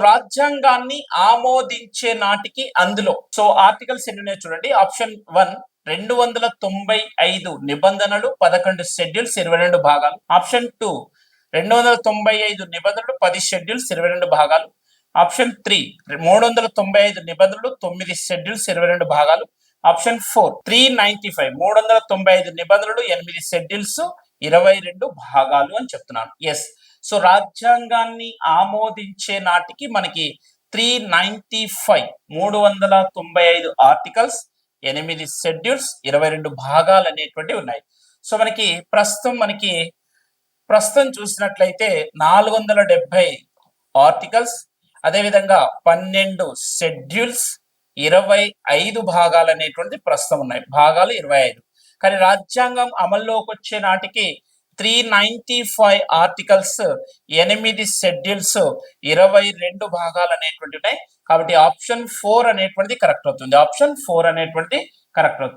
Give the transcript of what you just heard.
రాజ్యాంగాన్ని ఆమోదించే నాటికి అందులో ఆర్టికల్స్ ఎన్ని ఉన్నాయో చూడండి. ఆప్షన్ 1 295 నిబంధనలు, 11 షెడ్యూల్స్, 22 భాగాలు. ఆప్షన్ 2 295 నిబంధనలు, 10 షెడ్యూల్స్, 22 భాగాలు. ఆప్షన్ 3 395 నిబంధనలు, 9 షెడ్యూల్స్, 22 భాగాలు. ఆప్షన్ 4 395 395 నిబంధనలు, 8 షెడ్యూల్స్, 22 భాగాలు అని చెప్తున్నాను. ఎస్. సో రాజ్యాంగాన్ని ఆమోదించే నాటికి మనకి 395 395 ఆర్టికల్స్, 8 షెడ్యూల్స్, 22 భాగాలు అనేటువంటివి ఉన్నాయి. సో ప్రస్తుతం చూసినట్లయితే 470 ఆర్టికల్స్, అదేవిధంగా 12 షెడ్యూల్స్, 25 భాగాలు అనేటువంటిది ప్రస్తుతం ఉన్నాయి. భాగాలు 25. కానీ రాజ్యాంగం అమల్లోకి వచ్చే నాటికి 395 ఆర్టికల్స్, 8 షెడ్యూల్స్, 22 భాగాలు అనేటువంటి ఉన్నాయి. కాబట్టి ఆప్షన్ 4 అనేటువంటిది కరెక్ట్ అవుతుంది. ఆప్షన్ 4 అనేటువంటిది కరెక్ట్ అవుతుంది.